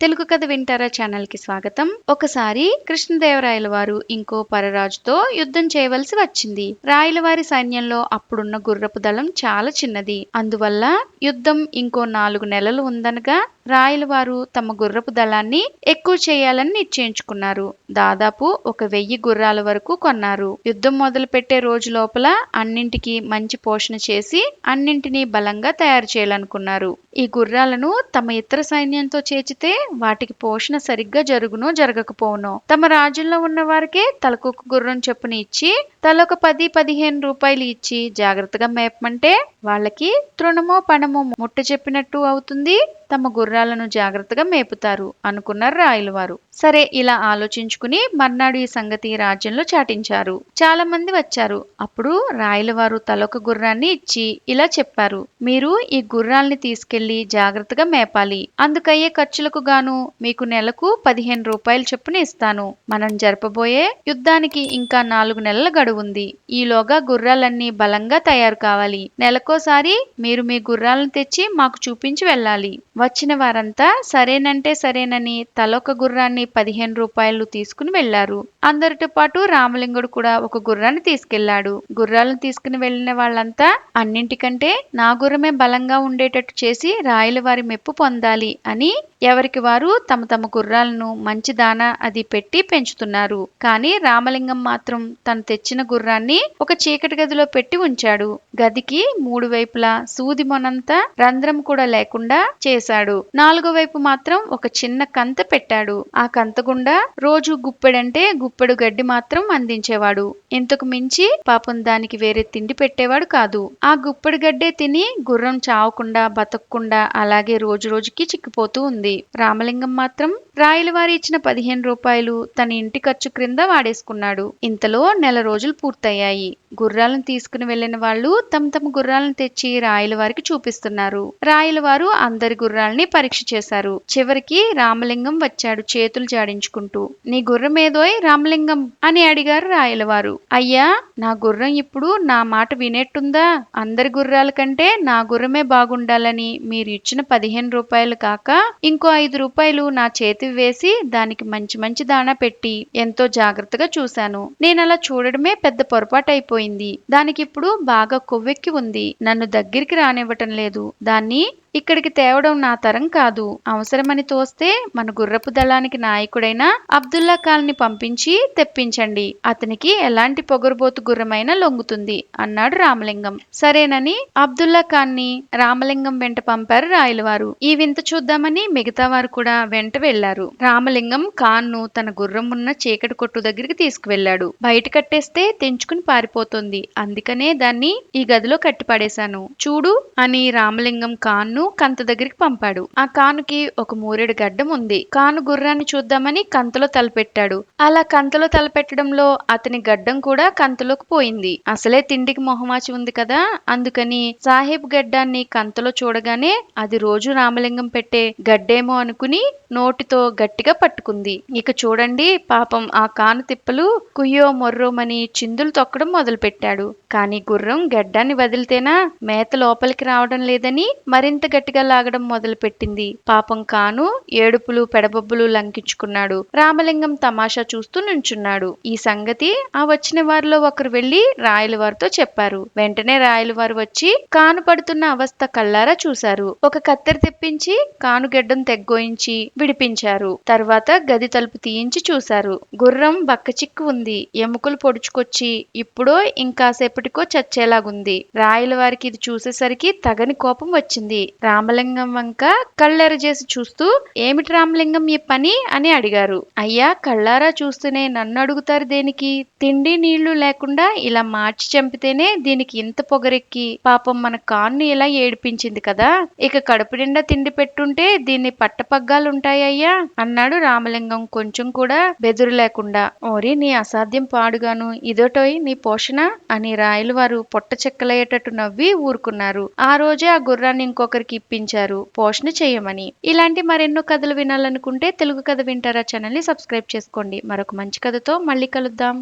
తెలుగు కథ వింటారా ఛానల్ కి స్వాగతం. ఒకసారి కృష్ణదేవరాయల వారు ఇంకో పరరాజుతో యుద్ధం చేయవలసి వచ్చింది. రాయల వారి సైన్యంలో అప్పుడున్న గుర్రపు దళం చాలా చిన్నది. అందువల్ల యుద్ధం ఇంకో 4 నెలలు ఉందనగా రాయల వారు తమ గుర్రపు దళాన్ని ఎక్కువ చేయాలని నిశ్చయించుకున్నారు. దాదాపు 1000 గుర్రాల వరకు కొన్నారు. యుద్ధం మొదలు పెట్టే రోజు లోపల అన్నింటికి మంచి పోషణ చేసి అన్నింటినీ బలంగా తయారు చేయాలనుకున్నారు. ఈ గుర్రాలను తమ ఇతర సైన్యంతో చేర్చితే వాటికి పోషణ సరిగ్గా జరుగునో జరగకపోనో. తమ రాజ్యంలో ఉన్న వారికే తలకొక గుర్రం చొప్పున ఇచ్చి తలొక 10-15 రూపాయలు ఇచ్చి జాగ్రత్తగా మేపమంటే వాళ్ళకి తృణమో పణమో ముట్ట చెప్పినట్టు అవుతుంది. తమ గుర్రాలను జాగ్రత్తగా మేపుతారు అనుకున్నారు రాయల వారు. సరే, ఇలా ఆలోచించుకుని మర్నాడు ఈ సంగతి రాజ్యంలో చాటించారు. చాలా మంది వచ్చారు. అప్పుడు రాయల వారు తలొక గుర్రాన్ని ఇచ్చి ఇలా చెప్పారు: మీరు ఈ గుర్రాల్ని తీసుకెళ్లి జాగ్రత్తగా మేపాలి. అందుకయ్యే ఖర్చులకు గాను మీకు నెలకు 15 రూపాయలు చొప్పున ఇస్తాను. మనం జరపబోయే యుద్ధానికి ఇంకా 4 నెలల గడువుంది. ఈలోగా గుర్రాలన్నీ బలంగా తయారు కావాలి. నెలకోసారి మీరు మీ గుర్రాలను తెచ్చి మాకు చూపించి వెళ్ళాలి. వచ్చిన వారంతా సరేనంటే సరేనని తలొక గుర్రాన్ని 15 రూపాయలు తీసుకుని వెళ్లారు. అందరితో పాటు రామలింగుడు కూడా ఒక గుర్రాన్ని తీసుకెళ్లాడు. గుర్రాలను తీసుకుని వెళ్లిన వాళ్ళంతా అన్నింటికంటే నా గుర్రమే బలంగా ఉండేటట్టు చేసి రాయల వారి మెప్పు పొందాలి అని ఎవరికి వారు తమ తమ గుర్రాలను మంచి దానా అది పెట్టి పెంచుతున్నారు. కానీ రామలింగం మాత్రం తను తెచ్చిన గుర్రాన్ని ఒక చీకటి గదిలో పెట్టి ఉంచాడు. గదికి 3 వైపులా సూది మొనంత రంధ్రం కూడా లేకుండా చేశాడు. 4వ వైపు మాత్రం ఒక చిన్న కంత పెట్టాడు. ఆ కంత గుండా రోజు గుప్పెడంటే గుప్పెడు గడ్డి మాత్రం అందించేవాడు. ఇంతకు మించి పాపం దానికి వేరే తిండి పెట్టేవాడు కాదు. ఆ గుప్పెడు గడ్డే తిని గుర్రం చావకుండా బతకకుండా అలాగే రోజు రోజుకి చిక్కిపోతూ ఉంది. రామలింగం మాత్రం రాయల వారి ఇచ్చిన 15 రూపాయలు తన ఇంటి ఖర్చు క్రింద వాడేసుకున్నాడు. ఇంతలో నెల రోజులు పూర్తయ్యాయి. గుర్రాలను తీసుకుని వెళ్లిన వాళ్ళు తమ తమ గుర్రాలను తెచ్చి రాయల వారికి చూపిస్తున్నారు. రాయల వారు అందరి గుర్రాల్ని పరీక్ష చేశారు. చివరికి రామలింగం వచ్చాడు చేతులు జాడించుకుంటూ. నీ గుర్రం ఏదోయ్ రామలింగం అని అడిగారు రాయల వారు. అయ్యా, నా గుర్రం ఇప్పుడు నా మాట వినేట్టుందా? అందరి గుర్రాల కంటే నా గుర్రమే బాగుండాలని మీరు ఇచ్చిన 15 రూపాయలు కాక ఇంకో 5 రూపాయలు నా చేతి వేసి దానికి మంచి మంచి దాణా పెట్టి ఎంతో జాగ్రత్తగా చూశాను. నేనలా చూడడమే పెద్ద పొరపాటు అయిపోయింది. దానికిప్పుడు బాగా కొవ్వెక్కి ఉంది. నన్ను దగ్గరికి రానివ్వటం లేదు. దాన్ని ఇక్కడికి తేవడం నా తరం కాదు. అవసరమని తోస్తే మన గుర్రపు దళానికి నాయకుడైన అబ్దుల్లా ఖాన్ని పంపించి తెప్పించండి. అతనికి ఎలాంటి పొగరుబోతు గుర్రమైనా లొంగుతుంది అన్నాడు రామలింగం. సరేనని అబ్దుల్లా ఖాన్ని రామలింగం వెంట పంపారు రాయల వారు. ఈ వింత చూద్దామని మిగతా వారు కూడా వెంట వెళ్లారు. రామలింగం ఖాన్ను తన గుర్రం ఉన్న చీకటి కొట్టు దగ్గరికి తీసుకువెళ్లాడు. బయట కట్టేస్తే తెంచుకుని పారిపోతుంది. అందుకనే దాన్ని ఈ గదిలో కట్టిపడేశాను. చూడు అని రామలింగం ఖాన్ను కంత దగ్గరికి పంపాడు. ఆ కానుకి ఒక మూరెడు గడ్డం ఉంది. కాను గుర్రాన్ని చూద్దామని కంతలో తలపెట్టాడు. అలా కంతలో తలపెట్టడంలో అతని గడ్డం కూడా కంతలోకి పోయింది. అసలే తిండికి మొహమాచి ఉంది కదా, అందుకని సాహెబ్ గడ్డాన్ని కంతలో చూడగానే అది రోజు రామలింగం పెట్టే గడ్డేమో అనుకుని నోటితో గట్టిగా పట్టుకుంది. ఇక చూడండి, పాపం ఆ కాను తిప్పలు కుయ్యో మొర్రోమని చిందులు తొక్కడం మొదలు పెట్టాడు. కానీ గుర్రం గడ్డాన్ని వదిలితేనా మేత లోపలికి రావడం లేదని మరింత గట్టిగా లాగడం మొదలు పెట్టింది. పాపం కాను ఏడుపులు పెడబొబ్బులు లంకించుకున్నాడు. రామలింగం తమాషా చూస్తూ నుంచున్నాడు. ఈ సంగతి ఆ వచ్చిన వారిలో ఒకరు వెళ్లి రాయల వారితో చెప్పారు. వెంటనే రాయల వారు వచ్చి కాను పడుతున్న అవస్థ కళ్ళారా చూశారు. ఒక కత్తెర తెప్పించి కాను గెడ్డం తెగ్గోయించి విడిపించారు. తర్వాత గది తలుపు తీయించి చూశారు. గుర్రం బక్కచిక్కు ఉంది. ఎముకలు పొడుచుకొచ్చి ఇప్పుడో ఇంకాసేపటికో చచ్చేలాగుంది. రాయల వారికి ఇది చూసేసరికి తగని కోపం వచ్చింది. రామలింగం వంక కళ్ళెరజేసి చూస్తూ, ఏమిటి రామలింగం ఈ పని అని అడిగారు. అయ్యా, కళ్ళారా చూస్తూనే నన్ను అడుగుతారు దేనికి? తిండి నీళ్లు లేకుండా ఇలా మార్చి చంపితేనే దీనికి ఇంత పొగరెక్కి పాపం మన కాన్ను ఇలా ఏడిపించింది కదా. ఇక కడుపు నిండా తిండి పెట్టుంటే దీన్ని పట్టపగ్గాలుంటాయ్యా అన్నాడు రామలింగం కొంచెం కూడా బెదురు లేకుండా. ఓరి నీ అసాధ్యం పాడుగాను, ఇదోటోయ్ నీ పోషణ అని రాయల వారు పొట్ట చెక్కలయ్యేటట్టు నవ్వి ఊరుకున్నారు. ఆ రోజే ఆ గుర్రాన్ని ఇంకొకరికి ఇప్పించారు పోషణ చేయమని. ఇలాంటి మరెన్నో కథలు వినాలనుకుంటే తెలుగు కథ వింటారా ఛానల్ ని సబ్స్క్రైబ్ చేసుకోండి. మరొక మంచి కథతో మళ్ళీ కలుద్దాం.